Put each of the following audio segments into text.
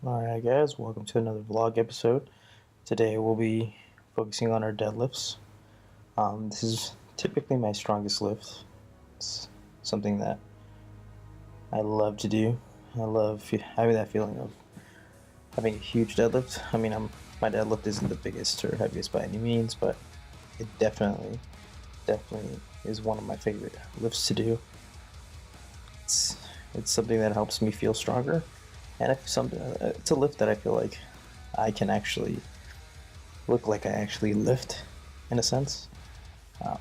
Alright guys, welcome to another vlog episode. Today we'll be focusing on our deadlifts. This is typically my strongest lift. It's something that I love to do. I love having that feeling of having a huge deadlift. My deadlift isn't the biggest or heaviest by any means, but it definitely is one of my favorite lifts to do. It's something that helps me feel stronger, and it's a lift that I feel like I can actually look like I actually lift, in a sense. Um,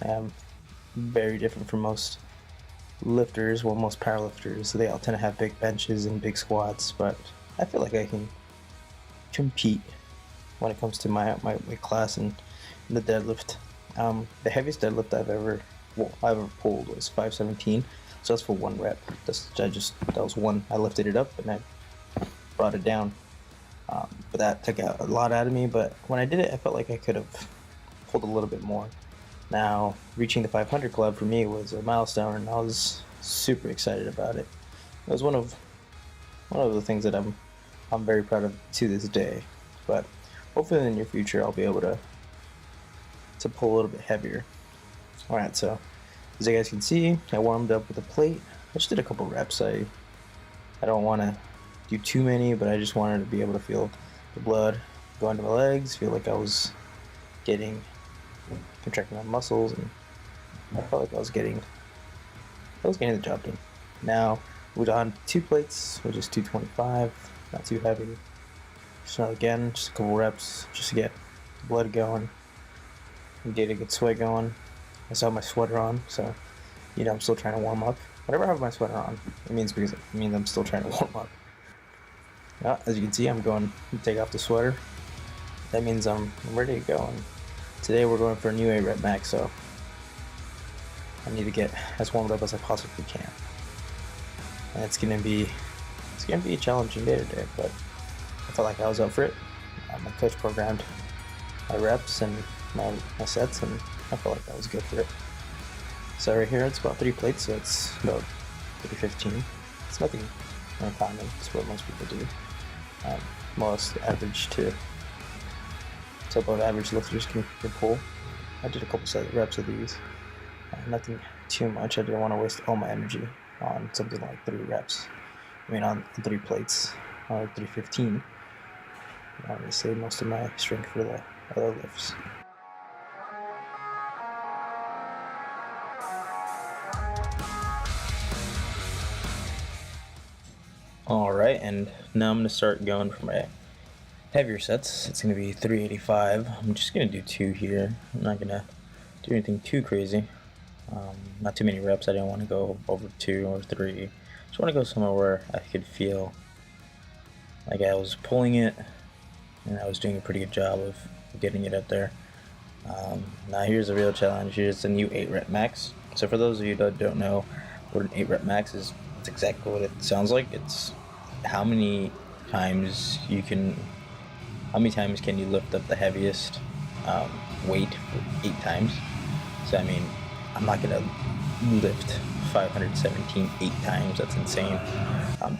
I am very different from most lifters. Well, most powerlifters, they all tend to have big benches and big squats, but I feel like I can compete when it comes to my class and the deadlift. The heaviest deadlift I've ever pulled was 517. So that's for one rep. That was one. I lifted it up and I brought it down. But that took a lot out of me. But when I did it, I felt like I could have pulled a little bit more. Now, reaching the 500 club for me was a milestone, and I was super excited about it. It was one of the things that I'm very proud of to this day. But hopefully in the near future, I'll be able to pull a little bit heavier. All right, so as you guys can see, I warmed up with a plate. I just did a couple reps. I don't want to do too many, but I just wanted to be able to feel the blood go into my legs, feel like I was contracting my muscles, and I felt like I was getting the job done. Now we're on 2 plates, which is 225, not too heavy. So again, just a couple reps just to get the blood going and get a good sweat going. I still have my sweater on, so I'm still trying to warm up. Whenever I have my sweater on, it means I'm still trying to warm up. Yeah, as you can see, I'm going to take off the sweater. That means I'm ready to go. And today we're going for a new 8-rep max, so I need to get as warmed up as I possibly can. And it's gonna be a challenging day today, but I felt like I was up for it. My coach programmed my reps and my sets, and I felt like I was good for it. So right here, it's about 3 plates, so it's about 315. It's nothing uncommon. It's what most people do. Most average to above average lifters can pull. I did a couple set reps of these. Nothing too much. I didn't want to waste all my energy on something like 3 reps. On 3 plates, or 315. I want to save most of my strength for the other lifts. Alright, and now I'm going to start going for my heavier sets. It's going to be 385. I'm just going to do 2 here. I'm not going to do anything too crazy. Not too many reps. I didn't want to go over 2 or 3. Just want to go somewhere where I could feel like I was pulling it and I was doing a pretty good job of getting it up there. Now here's the real challenge. Here's the new 8-rep max. So for those of you that don't know what an 8-rep max is, it's exactly what it sounds like. It's how many times can you lift up the heaviest weight 8 times. So I'm not gonna lift 517 8 times. That's insane.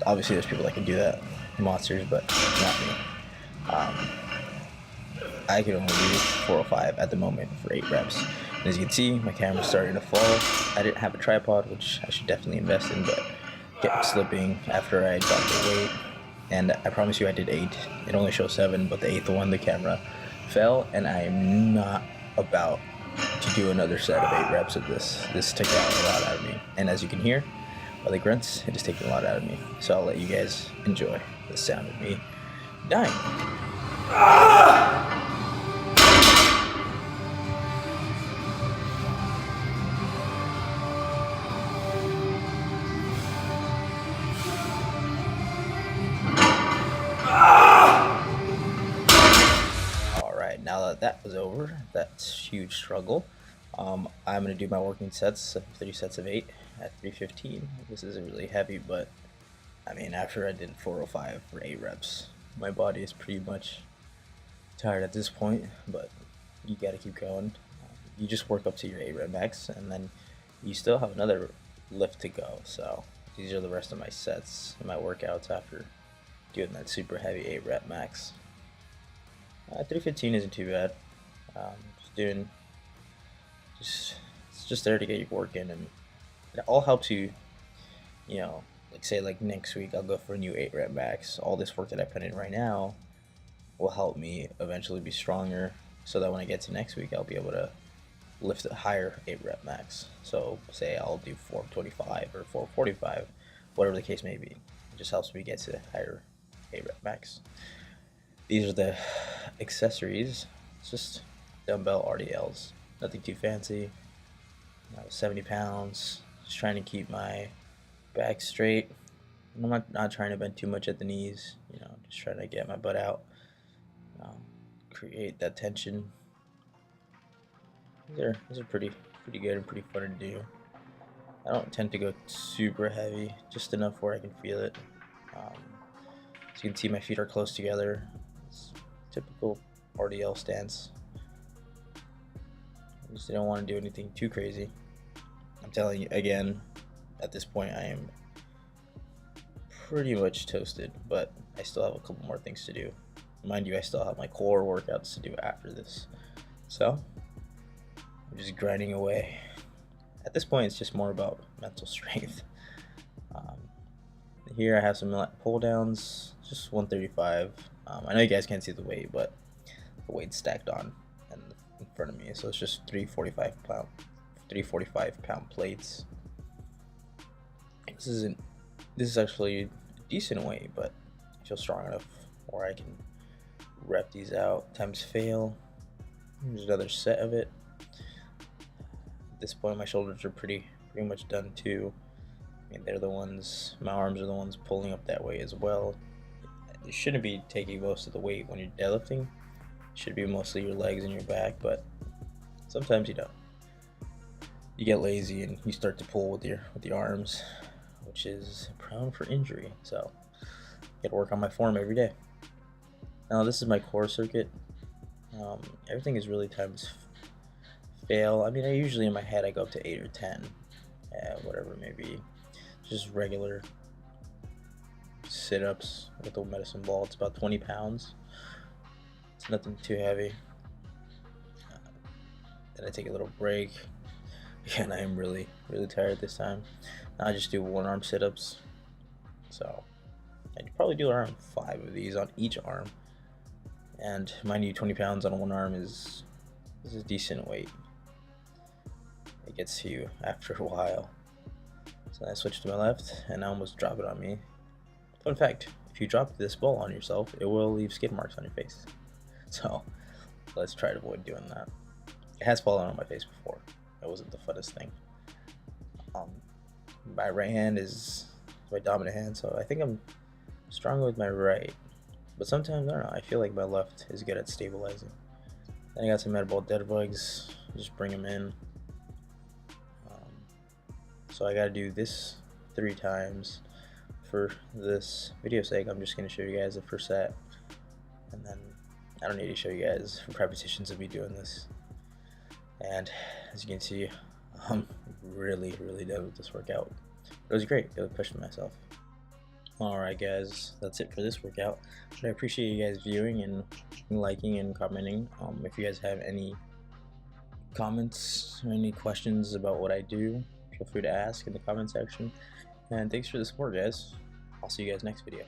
Obviously there's people that can do that, monsters, but not me. I can only do 405 at the moment for 8 reps. And as you can see, my camera's starting to fall. I didn't have a tripod, which I should definitely invest in, but kept slipping after I dropped the weight. And I promise you I did 8. It only shows 7, but the 8th one, the camera fell, and I am not about to do another set of 8 reps of this. This took a lot out of me. And as you can hear by the grunts, it is taking a lot out of me. So I'll let you guys enjoy the sound of me dying. Now that was over, that's huge struggle. I'm going to do my working sets, 3 sets of 8 at 315. This isn't really heavy, but after I did 405 for 8 reps, my body is pretty much tired at this point, but you got to keep going. You just work up to your 8-rep max, and then you still have another lift to go. So these are the rest of my sets and my workouts after doing that super heavy 8 rep max. 315 isn't too bad. It's just there to get your work in, and it all helps you. You know, like say like next week I'll go for a new 8 rep max. All this work that I put in right now will help me eventually be stronger, so that when I get to next week I'll be able to lift a higher 8 rep max. So say I'll do 425 or 445, whatever the case may be. It just helps me get to higher 8 rep max. These are the accessories. It's just dumbbell RDLs, nothing too fancy. 70 pounds, just trying to keep my back straight. I'm not trying to bend too much at the knees, you know, just trying to get my butt out, create that tension. These are pretty good and pretty fun to do. I don't tend to go super heavy, just enough where I can feel it. As you can see, my feet are close together. It's typical RDL stance. I just didn't want to do anything too crazy. I'm telling you again, at this point I am pretty much toasted, but I still have a couple more things to do. Mind you, I still have my core workouts to do after this. So I'm just grinding away. At this point, it's just more about mental strength. Here I have some pull downs, just 135. I know you guys can't see the weight, but the weight's stacked on and in front of me, so it's just 345 pound plates. This is actually a decent weight, but I feel strong enough where I can rep these out times fail. There's another set of it. At this point, my shoulders are pretty much done too. I mean, they're the ones, my arms are the ones pulling up that way as well. You shouldn't be taking most of the weight when you're deadlifting. It should be mostly your legs and your back, but sometimes you don't. You get lazy and you start to pull with the arms, which is prone for injury. So I gotta work on my form every day. Now this is my core circuit. Everything is really times fail. I mean, I usually in my head I go up to 8 or 10, whatever it may be. Just regular sit-ups with the medicine ball. It's about 20 pounds. It's nothing too heavy. Then I take a little break. Again, I am really tired this time. Now I just do one arm sit-ups. So I'd probably do around 5 of these on each arm. And mind you, 20 pounds on one arm is a decent weight. It gets to you after a while. So I switch to my left, and I almost drop it on me. Fun fact, if you drop this ball on yourself, it will leave skid marks on your face. So let's try to avoid doing that. It has fallen on my face before. It wasn't the funnest thing. My right hand is my dominant hand, so I think I'm stronger with my right. But sometimes, I don't know, I feel like my left is good at stabilizing. Then I got some metabolic dead bugs, just bring them in. So I gotta do this 3 times. For this video sake, I'm just gonna show you guys the first set, and then I don't need to show you guys repetitions of me doing this. And as you can see, I'm really done with this workout. It was great. It was pushing myself. Alright guys, that's it for this workout. I appreciate you guys viewing and liking and commenting. If you guys have any comments or any questions about what I do, feel free to ask in the comment section. And thanks for the support, guys. I'll see you guys next video.